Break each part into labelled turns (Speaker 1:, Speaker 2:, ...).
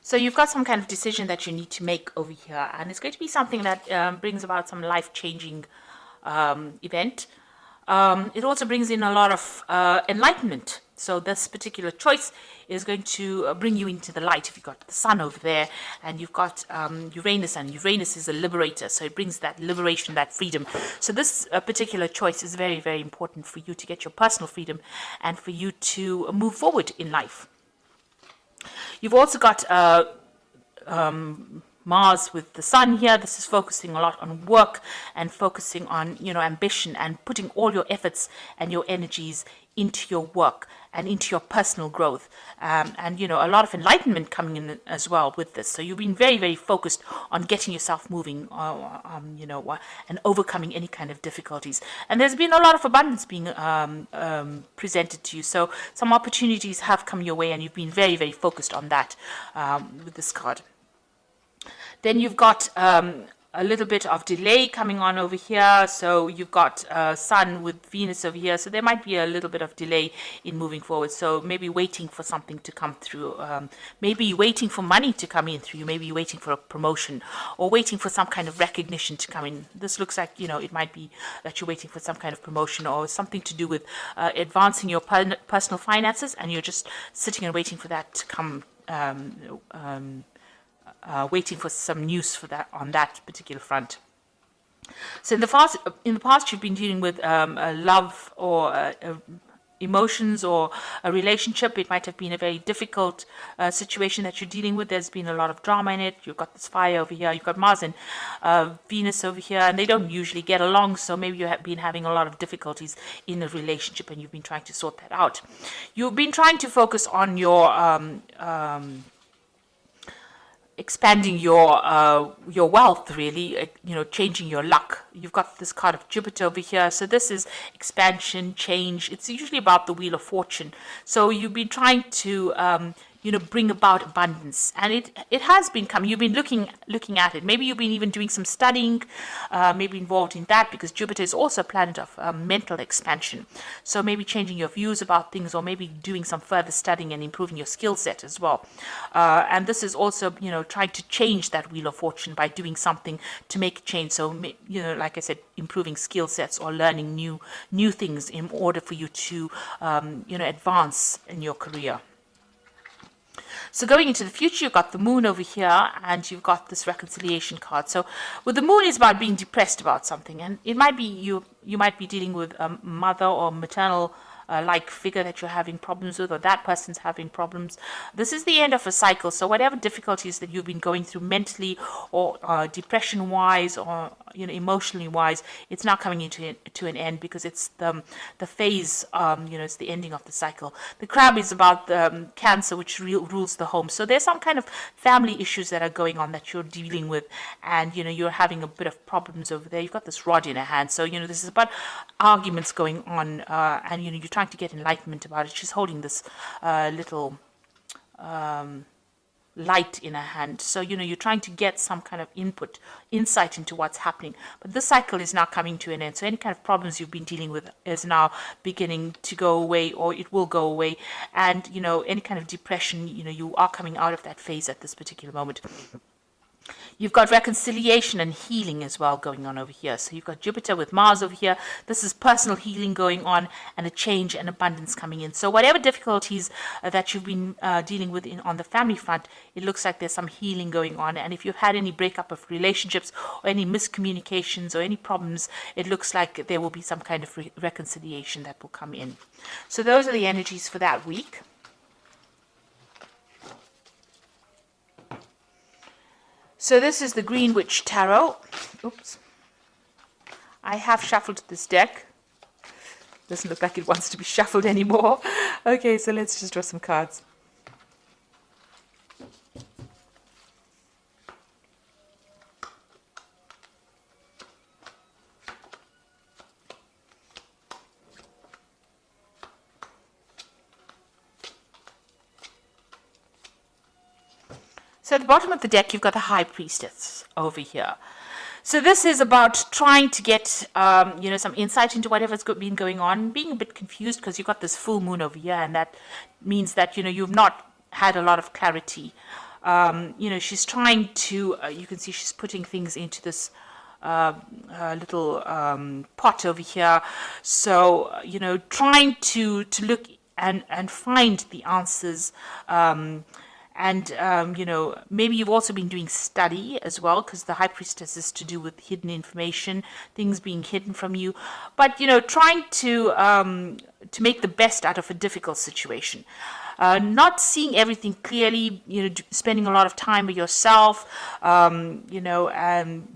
Speaker 1: So you've got some kind of decision that you need to make over here, and it's going to be something that brings about some life-changing event. It also brings in a lot of enlightenment. So this particular choice is going to bring you into the light. If you've got the sun over there and you've got Uranus, and Uranus is a liberator, so it brings that liberation, that freedom. So this particular choice is very, very important for you to get your personal freedom and for you to move forward in life. You've also got Mars with the sun here. This is focusing a lot on work and focusing on, ambition and putting all your efforts and your energies into your work and into your personal growth. And, a lot of enlightenment coming in as well with this. So you've been very, very focused on getting yourself moving, and overcoming any kind of difficulties. And there's been a lot of abundance being presented to you. So some opportunities have come your way, and you've been very, very focused on that with this card. Then you've got a little bit of delay coming on over here. So you've got Sun with Venus over here. So there might be a little bit of delay in moving forward. So maybe waiting for something to come through. Maybe waiting for money to come in through. Maybe waiting for a promotion or waiting for some kind of recognition to come in. This looks like, it might be that you're waiting for some kind of promotion or something to do with advancing your personal finances, and you're just sitting and waiting for that to come. Waiting for some news for that on that particular front. So in the past, you've been dealing with a love or emotions or a relationship. It might have been a very difficult situation that you're dealing with. There's been a lot of drama in it. You've got this fire over here. You've got Mars and Venus over here, and they don't usually get along. So maybe you have been having a lot of difficulties in a relationship, and you've been trying to sort that out. You've been trying to focus on your expanding your wealth, really, changing your luck. You've got this card of Jupiter over here. So this is expansion, change. It's usually about the Wheel of Fortune. So you've been trying to bring about abundance, and it has been coming. You've been looking at it. Maybe you've been even doing some studying, maybe involved in that, because Jupiter is also a planet of mental expansion. So maybe changing your views about things, or maybe doing some further studying and improving your skill set as well. And this is also, trying to change that Wheel of Fortune by doing something to make a change. So, like I said, improving skill sets or learning new things in order for you to, advance in your career. So going into the future, you've got the moon over here, and you've got this reconciliation card. So with the moon, is about being depressed about something, and it might be you might be dealing with a mother or maternal like figure that you're having problems with, or that person's having problems. This is the end of a cycle. So whatever difficulties that you've been going through mentally or depression wise or emotionally wise, it's now coming to an end, because it's the phase, it's the ending of the cycle. The crab is about the Cancer, which rules the home. So there's some kind of family issues that are going on that you're dealing with, and you're having a bit of problems over there. You've got this rod in a hand, so this is about arguments going on, and you're trying to get enlightenment about it. She's holding this little light in her hand. So, you're trying to get some kind of insight into what's happening. But this cycle is now coming to an end. So any kind of problems you've been dealing with is now beginning to go away, or it will go away. And, any kind of depression, you are coming out of that phase at this particular moment. You've got reconciliation and healing as well going on over here. So you've got Jupiter with Mars over here. This is personal healing going on, and a change and abundance coming in. So whatever difficulties that you've been dealing with on the family front, it looks like there's some healing going on. And if you've had any breakup of relationships or any miscommunications or any problems, it looks like there will be some kind of reconciliation that will come in. So those are the energies for that week. So this is the Green Witch Tarot. Oops. I have shuffled this deck. Doesn't look like it wants to be shuffled anymore. Okay, so let's just draw some cards. So at the bottom of the deck, you've got the High Priestess over here. So this is about trying to get, some insight into whatever's been going on, being a bit confused because you've got this full moon over here, and that means that, you've not had a lot of clarity she's trying to, you can see she's putting things into this little pot over here. So, trying to look and find the answers. Maybe you've also been doing study as well, because the High Priestess is to do with hidden information, things being hidden from you. But, trying to make the best out of a difficult situation. Not seeing everything clearly, spending a lot of time with yourself, and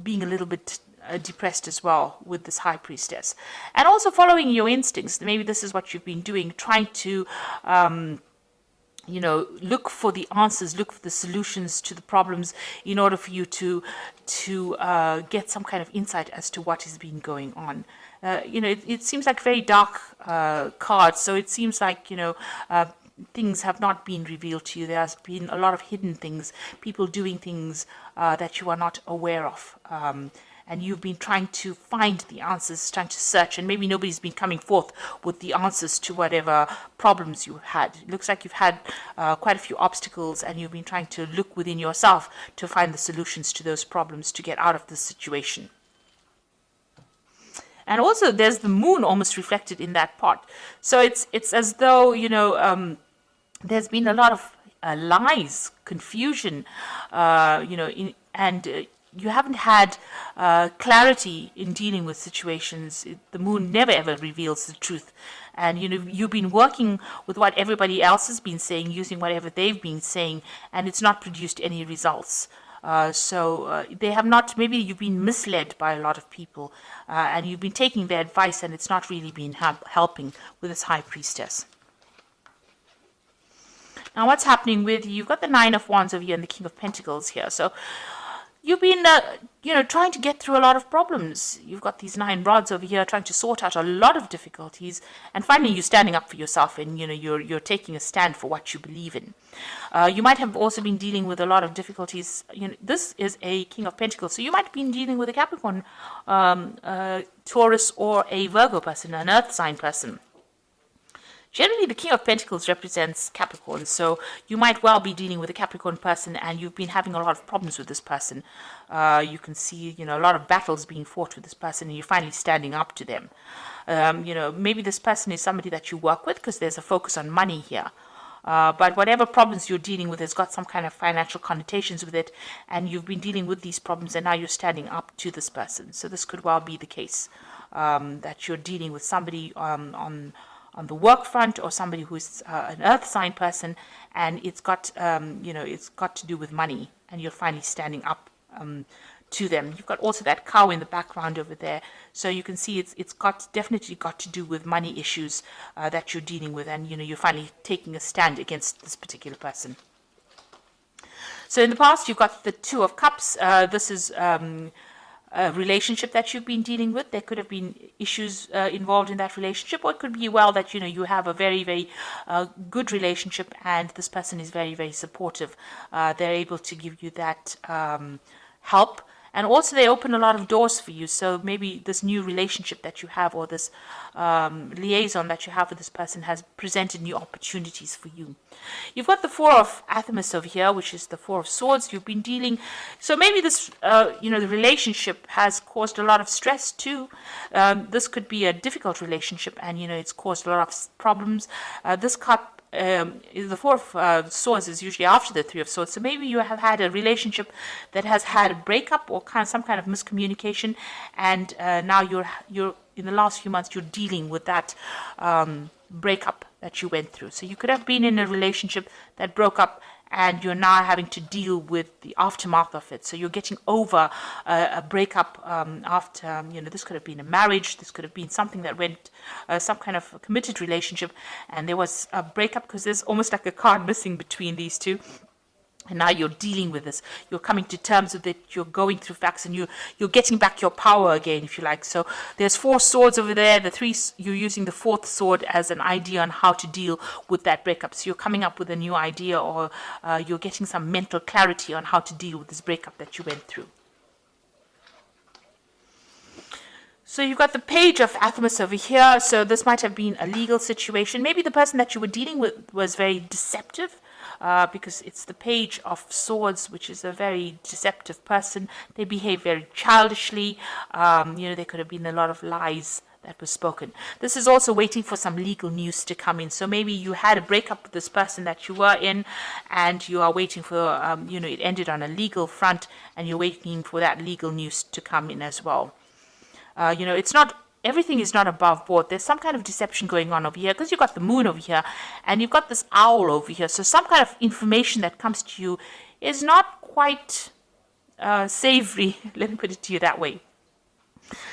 Speaker 1: being a little bit depressed as well with this High Priestess. And also following your instincts. Maybe this is what you've been doing, trying to look for the answers, look for the solutions to the problems in order for you to get some kind of insight as to what has been going on. It seems like very dark cards, so it seems like, things have not been revealed to you. There has been a lot of hidden things, people doing things that you are not aware of. And you've been trying to find the answers, trying to search, and maybe nobody's been coming forth with the answers to whatever problems you had. It looks like you've had quite a few obstacles, and you've been trying to look within yourself to find the solutions to those problems to get out of this situation. And also there's the moon almost reflected in that pot. So it's as though, there's been a lot of lies, confusion, you haven't had clarity in dealing with situations. The moon never ever reveals the truth. And, you've been working with what everybody else has been saying, using whatever they've been saying, and it's not produced any results. They have not, maybe you've been misled by a lot of people, and you've been taking their advice, and it's not really been helping with this High Priestess. Now, what's happening with you? You've got the Nine of Wands over here and the King of Pentacles here. So you've been, trying to get through a lot of problems. You've got these 9 rods over here trying to sort out a lot of difficulties. And finally, you're standing up for yourself, and, you're taking a stand for what you believe in. You might have also been dealing with a lot of difficulties. This is a King of Pentacles. So you might have been dealing with a Capricorn, Taurus, or a Virgo person, an earth sign person. Generally, the King of Pentacles represents Capricorn, so you might well be dealing with a Capricorn person, and you've been having a lot of problems with this person. You can see, a lot of battles being fought with this person, and you're finally standing up to them. Maybe this person is somebody that you work with, because there's a focus on money here. But whatever problems you're dealing with has got some kind of financial connotations with it, and you've been dealing with these problems, and now you're standing up to this person. So this could well be the case, that you're dealing with somebody on the work front, or somebody who's an earth sign person, and it's got it's got to do with money, and you're finally standing up to them. You've got also that cow in the background over there, so you can see it's definitely got to do with money issues that you're dealing with, and you're finally taking a stand against this particular person. So in the past, you've got the Two of Cups. This is a relationship that you've been dealing with. There could have been issues involved in that relationship, or it could be well that you have a very, very good relationship, and this person is very, very supportive. They're able to give you that help, and also they open a lot of doors for you. So maybe this new relationship that you have, or this liaison that you have with this person, has presented new opportunities for you. You've got the Four of Athamas over here, which is the Four of Swords. You've been dealing, so maybe this, the relationship has caused a lot of stress too. This could be a difficult relationship, and it's caused a lot of problems. This cup, the Four of Swords is usually after the Three of Swords. So maybe you have had a relationship that has had a breakup, or some kind of miscommunication, and now you're in the last few months you're dealing with that breakup that you went through. So you could have been in a relationship that broke up, and you're now having to deal with the aftermath of it. So you're getting over a breakup after, this could have been a marriage, this could have been something that went, some kind of a committed relationship, and there was a breakup, because there's almost like a card missing between these two. And now you're dealing with this. You're coming to terms with it. You're going through facts, and you're getting back your power again, if you like. So there's 4 swords over there. The 3, you're using the 4th sword as an idea on how to deal with that breakup. So you're coming up with a new idea, or you're getting some mental clarity on how to deal with this breakup that you went through. So you've got the Page of Athamas over here. So this might have been a legal situation. Maybe the person that you were dealing with was very deceptive. because it's the Page of Swords, which is a very deceptive person. They behave very childishly. There could have been a lot of lies that was spoken. This is also waiting for some legal news to come in. So maybe you had a breakup with this person that you were in, and you are waiting for, it ended on a legal front, and you're waiting for that legal news to come in as well. It's not, everything is not above board. There's some kind of deception going on over here, because you've got the moon over here, and you've got this owl over here. So some kind of information that comes to you is not quite savory, let me put it to you that way.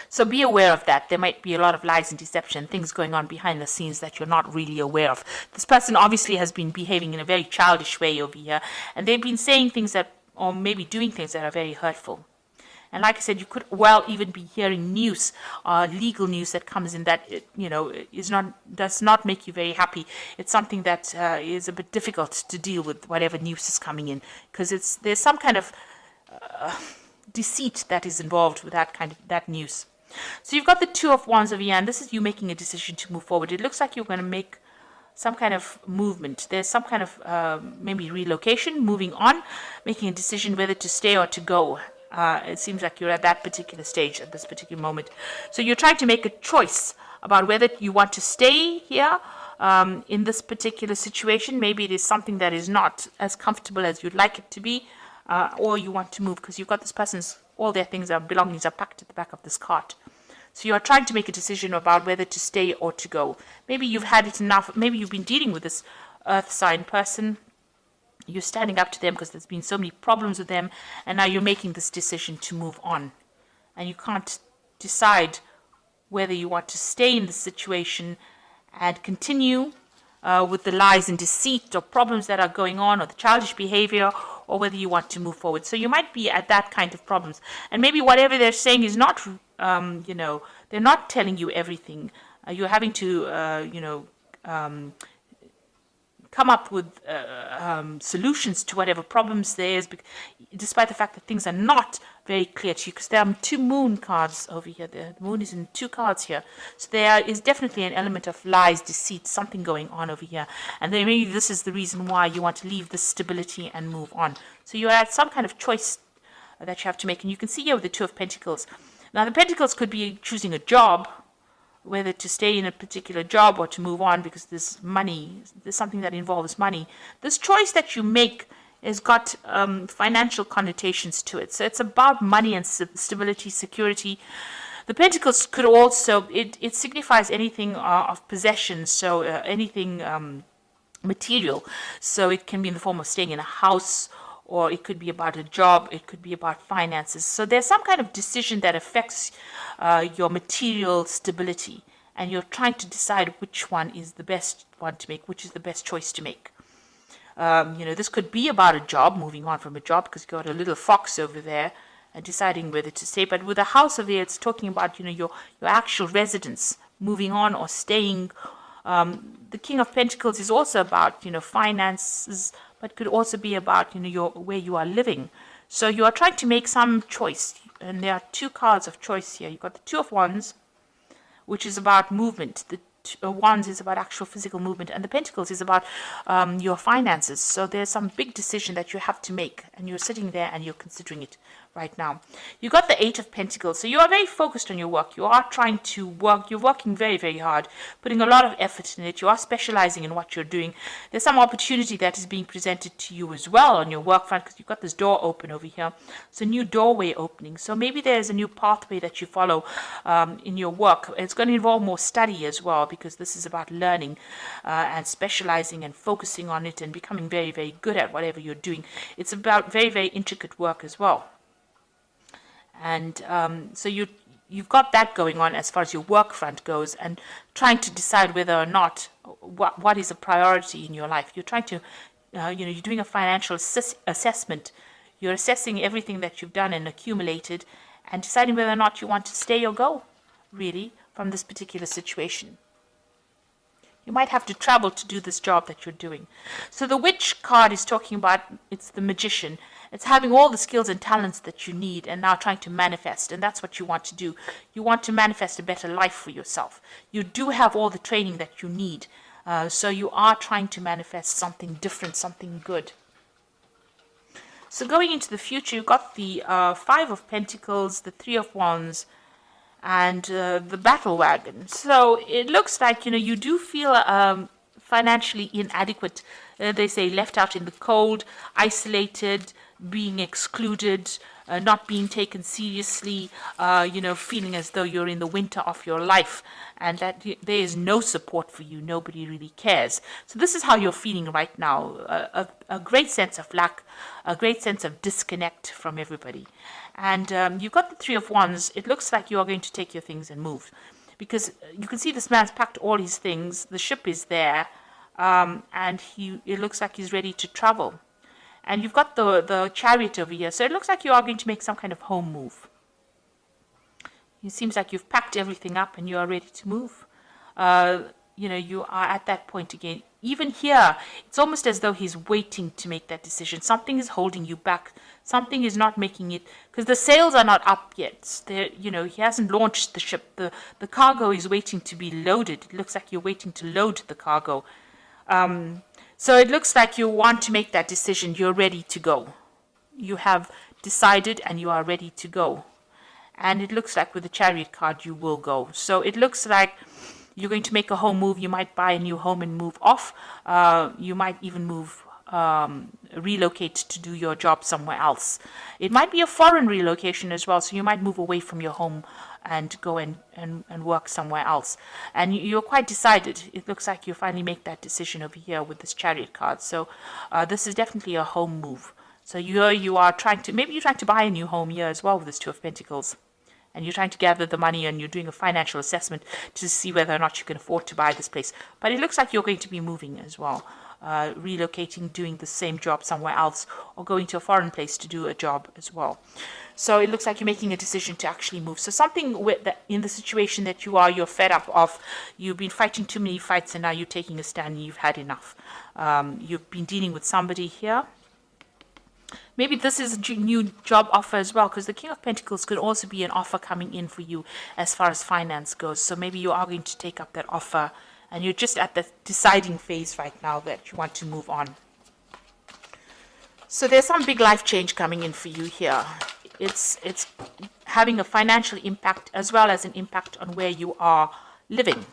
Speaker 1: So be aware of that. There might be a lot of lies and deception, things going on behind the scenes that you're not really aware of. This person obviously has been behaving in a very childish way over here, and they've been saying things that, or maybe doing things that are very hurtful. And like I said, you could well even be hearing news, legal news that comes in that, does not make you very happy. It's something that is a bit difficult to deal with, whatever news is coming in, because there's some kind of deceit that is involved with that news. So you've got the Two of Wands over here, and this is you making a decision to move forward. It looks like you're going to make some kind of movement. There's some kind of maybe relocation, moving on, making a decision whether to stay or to go. It seems like you're at that particular stage at this particular moment. So you're trying to make a choice about whether you want to stay here in this particular situation. Maybe it is something that is not as comfortable as you'd like it to be, or you want to move because you've got this person's, all their things, their belongings are packed at the back of this cart. So you are trying to make a decision about whether to stay or to go. Maybe you've had it enough. Maybe you've been dealing with this earth sign person. You're standing up to them because there's been so many problems with them, and now you're making this decision to move on. And you can't decide whether you want to stay in the situation and continue with the lies and deceit or problems that are going on, or the childish behavior, or whether you want to move forward. So you might be at that kind of problems. And maybe whatever they're saying is not, they're not telling you everything. You're having to, come up with solutions to whatever problems there is, despite the fact that things are not very clear to you, because there are two moon cards over here. The moon is in two cards here. So there is definitely an element of lies, deceit, something going on over here. And then maybe this is the reason why you want to leave this stability and move on. So you're at some kind of choice that you have to make. And you can see here with the Two of Pentacles. Now the Pentacles could be choosing a job, whether to stay in a particular job or to move on, because there's money, there's something that involves money. This choice that you make has got financial connotations to it. So it's about money and stability, security. The Pentacles could also, it signifies anything of possession, so anything material. So it can be in the form of staying in a house, or it could be about a job, it could be about finances. So there's some kind of decision that affects your material stability, and you're trying to decide which one is the best one to make, which is the best choice to make. This could be about a job, moving on from a job, because you've got a little fox over there, and deciding whether to stay. But with a house over here, it's talking about, your actual residence, moving on or staying. The King of Pentacles is also about, finances, but could also be about, where you are living. So you are trying to make some choice, and there are two cards of choice here. You've got the Two of Wands, which is about movement. The Wands is about actual physical movement, and the Pentacles is about your finances. So there's some big decision that you have to make, and you're sitting there and you're considering it right now. You got the Eight of Pentacles, so you are very focused on your work. You are trying to work. You're working very, very hard, putting a lot of effort in it. You are specializing in what you're doing. There's some opportunity that is being presented to you as well on your work front, because you've got this door open over here. It's a new doorway opening. So maybe there's a new pathway that you follow in your work. It's going to involve more study as well, because this is about learning and specializing and focusing on it and becoming very, very good at whatever you're doing. It's about very, very intricate work as well. And so you've got that going on as far as your work front goes, and trying to decide whether or not what is a priority in your life. You're trying to, you're doing a financial assessment. You're assessing everything that you've done and accumulated, and deciding whether or not you want to stay or go, really, from this particular situation. You might have to travel to do this job that you're doing. So the Witch card is talking about, it's the magician. It's having all the skills and talents that you need, and now trying to manifest. And that's what you want to do. You want to manifest a better life for yourself. You do have all the training that you need. So you are trying to manifest something different, something good. So going into the future, you've got the Five of Pentacles, the Three of Wands, and the Battle Wagon. So it looks like, you do feel financially inadequate. They say left out in the cold, isolated, being excluded, not being taken seriously, feeling as though you're in the winter of your life and that there is no support for you. Nobody really cares. So this is how you're feeling right now. A great sense of lack, a great sense of disconnect from everybody. And you've got the Three of Wands. It looks like you are going to take your things and move. Because you can see this man's packed all his things. The ship is there. And it looks like he's ready to travel. And you've got the Chariot over here. So it looks like you are going to make some kind of home move. It seems like you've packed everything up and you are ready to move. You are at that point again. Even here, it's almost as though he's waiting to make that decision. Something is holding you back. Something is not making it, because the sails are not up yet. He hasn't launched the ship. The cargo is waiting to be loaded. It looks like you're waiting to load the cargo. So it looks like you want to make that decision. You're ready to go. You have decided and you are ready to go. And it looks like with the Chariot card, you will go. So it looks like you're going to make a home move. You might buy a new home and move off. You might even relocate to do your job somewhere else. It might be a foreign relocation as well. So you might move away from your home and go and work somewhere else. And you're quite decided. It looks like you finally make that decision over here with this Chariot card. So this is definitely a home move. So you are trying to buy a new home here as well with this Two of Pentacles. And you're trying to gather the money and you're doing a financial assessment to see whether or not you can afford to buy this place. But it looks like you're going to be moving as well. Relocating, doing the same job somewhere else, or going to a foreign place to do a job as well. So it looks like you're making a decision to actually move. So something in the situation that you're fed up of. You've been fighting too many fights and now you're taking a stand and you've had enough. You've been dealing with somebody here. Maybe this is a new job offer as well, because the King of Pentacles could also be an offer coming in for you as far as finance goes. So maybe you are going to take up that offer and you're just at the deciding phase right now that you want to move on. So there's some big life change coming in for you here. It's having a financial impact as well as an impact on where you are living.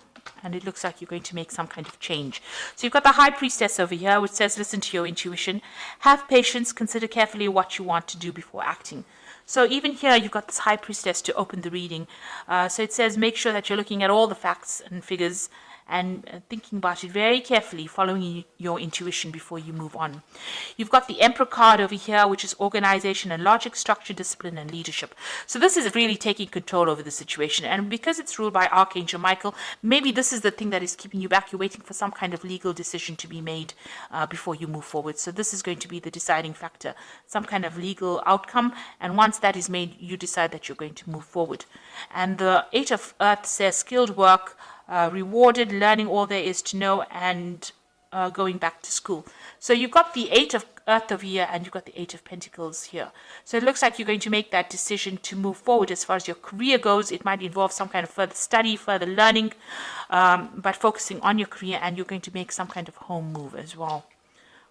Speaker 1: And it looks like you're going to make some kind of change. So you've got the High Priestess over here, which says, listen to your intuition. Have patience. Consider carefully what you want to do before acting. So even here, you've got this High Priestess to open the reading. So it says, make sure that you're looking at all the facts and figures and thinking about it very carefully, following your intuition before you move on. You've got the Emperor card over here, which is organization and logic, structure, discipline, and leadership. So this is really taking control over the situation. And because it's ruled by Archangel Michael, maybe this is the thing that is keeping you back. You're waiting for some kind of legal decision to be made before you move forward. So this is going to be the deciding factor, some kind of legal outcome. And once that is made, you decide that you're going to move forward. And the Eight of Earth says skilled work, rewarded, learning all there is to know, and going back to school. So you've got the Eight of Earth over here and you've got the Eight of Pentacles here. So it looks like you're going to make that decision to move forward as far as your career goes. It might involve some kind of further study, further learning, but focusing on your career, and you're going to make some kind of home move as well.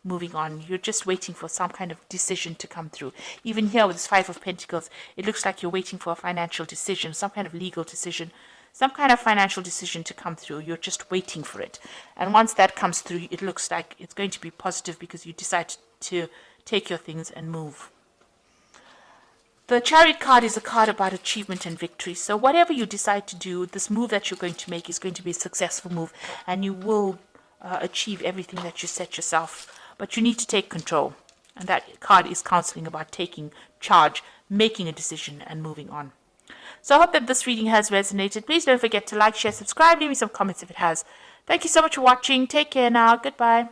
Speaker 1: Moving on, you're just waiting for some kind of decision to come through. Even here with this Five of Pentacles, it looks like you're waiting for a financial decision, some kind of legal decision, some kind of financial decision to come through. You're just waiting for it. And once that comes through, it looks like it's going to be positive because you decide to take your things and move. The Chariot card is a card about achievement and victory. So whatever you decide to do, this move that you're going to make is going to be a successful move, and you will achieve everything that you set yourself. But you need to take control. And that card is counseling about taking charge, making a decision, and moving on. So I hope that this reading has resonated. Please don't forget to like, share, subscribe, leave me some comments if it has. Thank you so much for watching. Take care now. Goodbye.